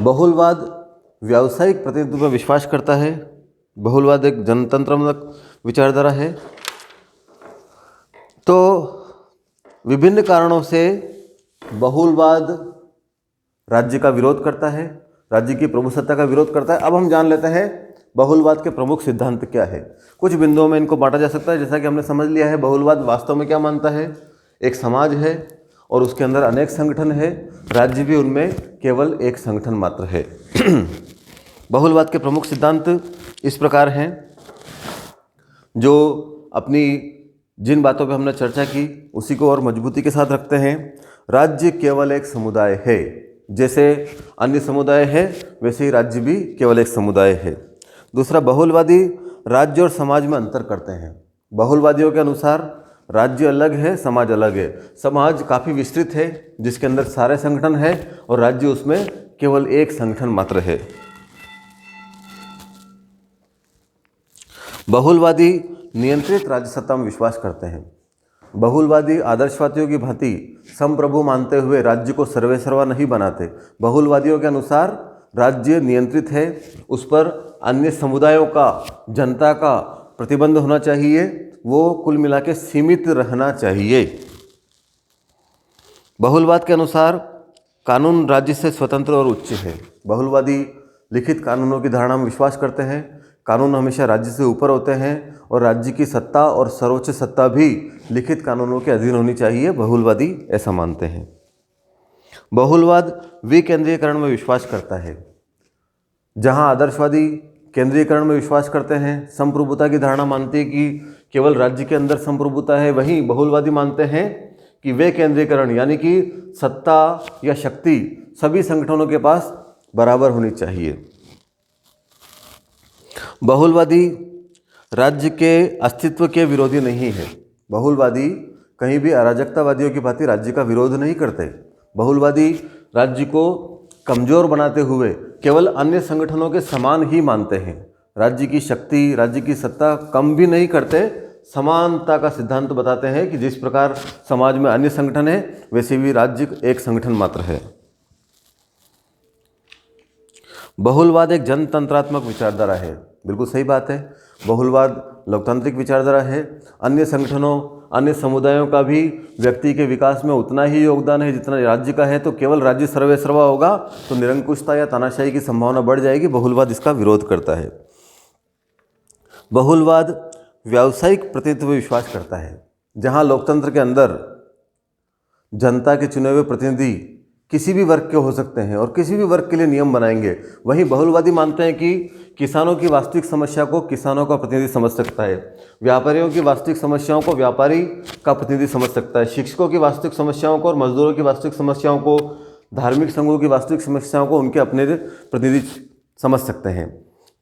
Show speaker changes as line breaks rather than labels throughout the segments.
बहुलवाद व्यावसायिक प्रतिनिधित्व में विश्वास करता है। बहुलवाद एक जनतंत्रमूलक विचारधारा है। तो विभिन्न कारणों से बहुलवाद राज्य का विरोध करता है, राज्य की प्रभुसत्ता का विरोध करता है। अब हम जान लेते हैं बहुलवाद के प्रमुख सिद्धांत क्या है। कुछ बिंदुओं में इनको बांटा जा सकता है। जैसा कि हमने समझ लिया है बहुलवाद वास्तव में क्या मानता है, एक समाज है और उसके अंदर अनेक संगठन है, राज्य भी उनमें केवल एक संगठन मात्र है। बहुलवाद के प्रमुख सिद्धांत इस प्रकार हैं, जो अपनी जिन बातों पे हमने चर्चा की उसी को और मजबूती के साथ रखते हैं। राज्य केवल एक समुदाय है, जैसे अन्य समुदाय है वैसे ही राज्य भी केवल एक समुदाय है। दूसरा, बहुलवादी राज्य और समाज में अंतर करते हैं। बहुलवादियों के अनुसार राज्य अलग है, समाज अलग है। समाज काफ़ी विस्तृत है जिसके अंदर सारे संगठन हैं और राज्य उसमें केवल एक संगठन मात्र है। बहुलवादी नियंत्रित राज्य सत्ता में विश्वास करते हैं। बहुलवादी आदर्शवादियों की भांति संप्रभु मानते हुए राज्य को सर्वेसर्वा नहीं बनाते। बहुलवादियों के अनुसार राज्य नियंत्रित है, उस पर अन्य समुदायों का, जनता का प्रतिबंध होना चाहिए, वो कुल मिला के सीमित रहना चाहिए। बहुलवाद के अनुसार कानून राज्य से स्वतंत्र और उच्च है। बहुलवादी लिखित कानूनों की धारणा में विश्वास करते हैं। कानून हमेशा राज्य से ऊपर होते हैं और राज्य की सत्ता और सर्वोच्च सत्ता भी लिखित कानूनों के अधीन होनी चाहिए। बहुलवादी ऐसा मानते हैं। बहुलवाद विकेंद्रीयकरण में विश्वास करता है। जहां आदर्शवादी केंद्रीयकरण में विश्वास करते हैं, संप्रभुता की धारणा मानती है कि केवल राज्य के अंदर संप्रभुता है, वहीं बहुलवादी मानते हैं कि वे केंद्रीयकरण यानी कि सत्ता या शक्ति सभी संगठनों के पास बराबर होनी चाहिए। बहुलवादी राज्य के अस्तित्व के विरोधी नहीं है। बहुलवादी कहीं भी अराजकतावादियों की भांति राज्य का विरोध नहीं करते। बहुलवादी राज्य को कमजोर बनाते हुए केवल अन्य संगठनों के समान ही मानते हैं। राज्य की शक्ति, राज्य की सत्ता कम भी नहीं करते, समानता का सिद्धांत बताते हैं कि जिस प्रकार समाज में अन्य संगठन है वैसे भी राज्य एक संगठन मात्र है। बहुलवाद एक जनतंत्रात्मक विचारधारा है। बिल्कुल सही बात है, बहुलवाद लोकतांत्रिक विचारधारा है। अन्य संगठनों, अन्य समुदायों का भी व्यक्ति के विकास में उतना ही योगदान है जितना राज्य का है। तो केवल राज्य सर्वेसर्वा होगा तो निरंकुशता या तानाशाही की संभावना बढ़ जाएगी। बहुलवाद इसका विरोध करता है। बहुलवाद व्यावसायिक प्रतिनिधित्व में विश्वास करता है। जहां लोकतंत्र के अंदर जनता के चुने हुए प्रतिनिधि किसी भी वर्ग के हो सकते हैं और किसी भी वर्ग के लिए नियम बनाएंगे, वहीं बहुलवादी मानते हैं कि किसानों की वास्तविक समस्या को किसानों का प्रतिनिधि समझ सकता है, व्यापारियों की वास्तविक समस्याओं को व्यापारी का प्रतिनिधि समझ सकता है, शिक्षकों की वास्तविक समस्याओं को और मजदूरों की वास्तविक समस्याओं को, धार्मिक संघों की वास्तविक समस्याओं को उनके अपने प्रतिनिधि समझ सकते हैं।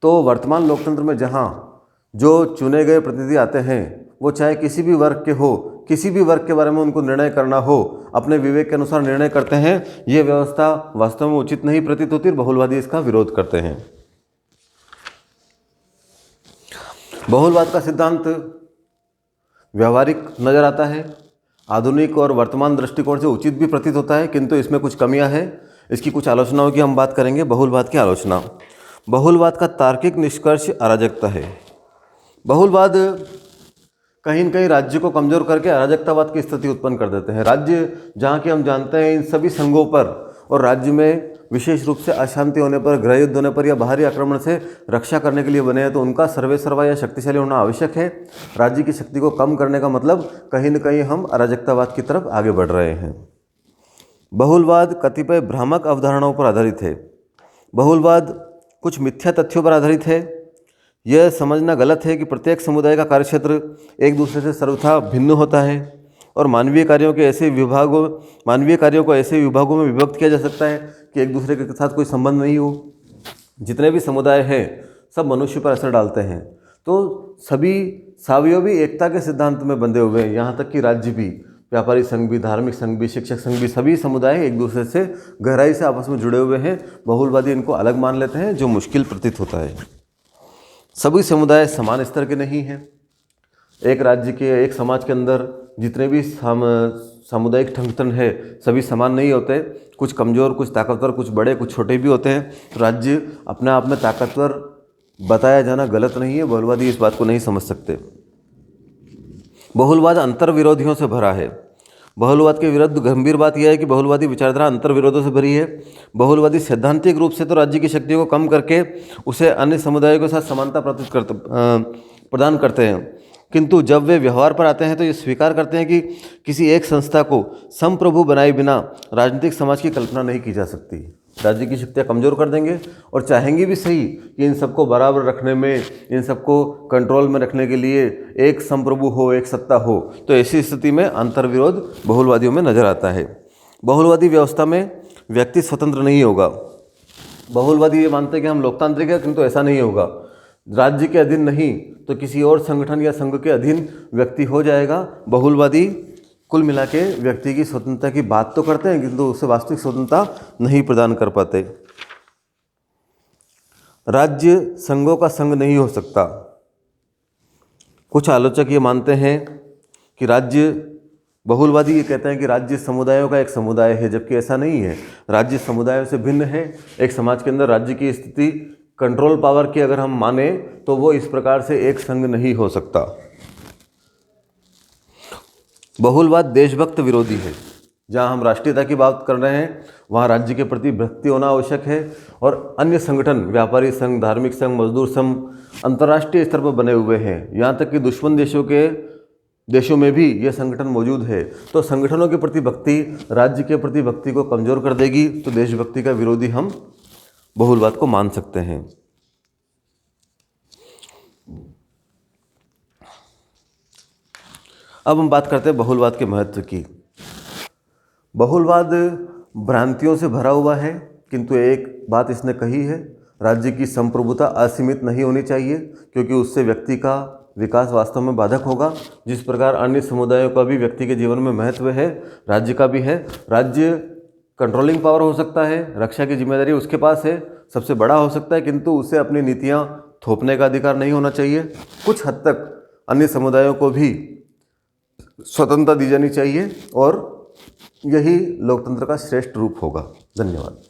तो वर्तमान लोकतंत्र में जहाँ जो चुने गए प्रतिनिधि आते हैं वो चाहे किसी भी वर्ग के हो, किसी भी वर्ग के बारे में उनको निर्णय करना हो, अपने विवेक के अनुसार निर्णय करते हैं। ये व्यवस्था वास्तव में उचित नहीं प्रतीत होती और बहुलवादी इसका विरोध करते हैं। बहुलवाद का सिद्धांत व्यावहारिक नजर आता है, आधुनिक और वर्तमान दृष्टिकोण से उचित भी प्रतीत होता है, किंतु इसमें कुछ कमियां हैं। इसकी कुछ आलोचनाओं की हम बात करेंगे। बहुलवाद की आलोचना। बहुलवाद का तार्किक निष्कर्ष अराजकता है। बहुलवाद कहीं न कहीं राज्य को कमजोर करके अराजकतावाद की स्थिति उत्पन्न कर देते हैं। राज्य जहाँ कि हम जानते हैं इन सभी संघों पर और राज्य में विशेष रूप से अशांति होने पर, गृह युद्ध होने पर या बाहरी आक्रमण से रक्षा करने के लिए बने हैं, तो उनका सर्वेसर्वा या शक्तिशाली होना आवश्यक है। राज्य की शक्ति को कम करने का मतलब कहीं न कहीं हम अराजकतावाद की तरफ आगे बढ़ रहे हैं। बहुलवाद कतिपय भ्रामक अवधारणाओं पर आधारित है। बहुलवाद कुछ मिथ्या तथ्यों पर आधारित है। यह समझना गलत है कि प्रत्येक समुदाय का कार्यक्षेत्र एक दूसरे से सर्वथा भिन्न होता है और मानवीय कार्यों को ऐसे विभागों में विभक्त किया जा सकता है कि एक दूसरे के साथ कोई संबंध नहीं हो। जितने भी समुदाय हैं सब मनुष्य पर असर डालते हैं, तो सभी सावयवी एकता के सिद्धांत में बंधे हुए हैं। यहाँ तक कि राज्य भी, व्यापारी संघ भी, धार्मिक संघ भी, शिक्षक संघ भी, सभी समुदाय एक दूसरे से गहराई से आपस में जुड़े हुए हैं। बहुलवादी इनको अलग मान लेते हैं, जो मुश्किल प्रतीत होता है। सभी समुदाय समान स्तर के नहीं हैं। एक राज्य के, एक समाज के अंदर जितने भी सामुदायिक संगठन है सभी समान नहीं होते, कुछ कमज़ोर, कुछ ताकतवर, कुछ बड़े, कुछ छोटे भी होते हैं। तो राज्य अपने आप में ताकतवर बताया जाना गलत नहीं है, बहुलवादी इस बात को नहीं समझ सकते। बहुलवाद अंतर विरोधियों से भरा है। बहुलवाद के विरुद्ध गंभीर बात यह है कि बहुलवादी विचारधारा अंतर विरोधों से भरी है। बहुलवादी सैद्धांतिक रूप से तो राज्य की शक्तियों को कम करके उसे अन्य समुदायों के साथ समानता प्रदान करते हैं, किंतु जब वे व्यवहार पर आते हैं तो ये स्वीकार करते हैं कि किसी एक संस्था को संप्रभु बनाए बिना राजनीतिक समाज की कल्पना नहीं की जा सकती। राज्य की शक्तियाँ कमज़ोर कर देंगे और चाहेंगे भी सही कि इन सबको बराबर रखने में, इन सबको कंट्रोल में रखने के लिए एक संप्रभु हो, एक सत्ता हो। तो ऐसी स्थिति में अंतर्विरोध बहुलवादियों में नजर आता है। बहुलवादी व्यवस्था में व्यक्ति स्वतंत्र नहीं होगा। बहुलवादी ये मानते हैं कि हम लोकतांत्रिक हैं, किंतु ऐसा नहीं होगा। राज्य के अधीन नहीं तो किसी और संगठन या संघ के अधीन व्यक्ति हो जाएगा। बहुलवादी कुल मिला के व्यक्ति की स्वतंत्रता की बात तो करते हैं, किंतु उसे वास्तविक स्वतंत्रता नहीं प्रदान कर पाते। राज्य संघों का संघ नहीं हो सकता। कुछ आलोचक ये मानते हैं कि राज्य, बहुलवादी ये कहते हैं कि राज्य समुदायों का एक समुदाय है, जबकि ऐसा नहीं है। राज्य समुदायों से भिन्न है। एक समाज के अंदर राज्य की स्थिति कंट्रोल पावर की अगर हम माने तो वो इस प्रकार से एक संघ नहीं हो सकता। बहुलवाद देशभक्त विरोधी है। जहाँ हम राष्ट्रीयता की बात कर रहे हैं वहाँ राज्य के प्रति भक्ति होना आवश्यक है, और अन्य संगठन, व्यापारी संघ, धार्मिक संघ, मजदूर संघ अंतर्राष्ट्रीय स्तर पर बने हुए हैं। यहाँ तक कि दुश्मन देशों में भी ये संगठन मौजूद है। तो संगठनों के प्रति भक्ति राज्य के प्रति भक्ति को कमज़ोर कर देगी, तो देशभक्ति का विरोधी हम बहुलवाद को मान सकते हैं। अब हम बात करते हैं बहुलवाद के महत्व की। बहुलवाद भ्रांतियों से भरा हुआ है, किंतु एक बात इसने कही है, राज्य की संप्रभुता असीमित नहीं होनी चाहिए, क्योंकि उससे व्यक्ति का विकास वास्तव में बाधक होगा। जिस प्रकार अन्य समुदायों का भी व्यक्ति के जीवन में महत्व है, राज्य का भी है। राज्य कंट्रोलिंग पावर हो सकता है, रक्षा की जिम्मेदारी उसके पास है, सबसे बड़ा हो सकता है, किंतु उसे अपनी नीतियाँ थोपने का अधिकार नहीं होना चाहिए। कुछ हद तक अन्य समुदायों को भी स्वतंत्रता दी जानी चाहिए, और यही लोकतंत्र का श्रेष्ठ रूप होगा। धन्यवाद।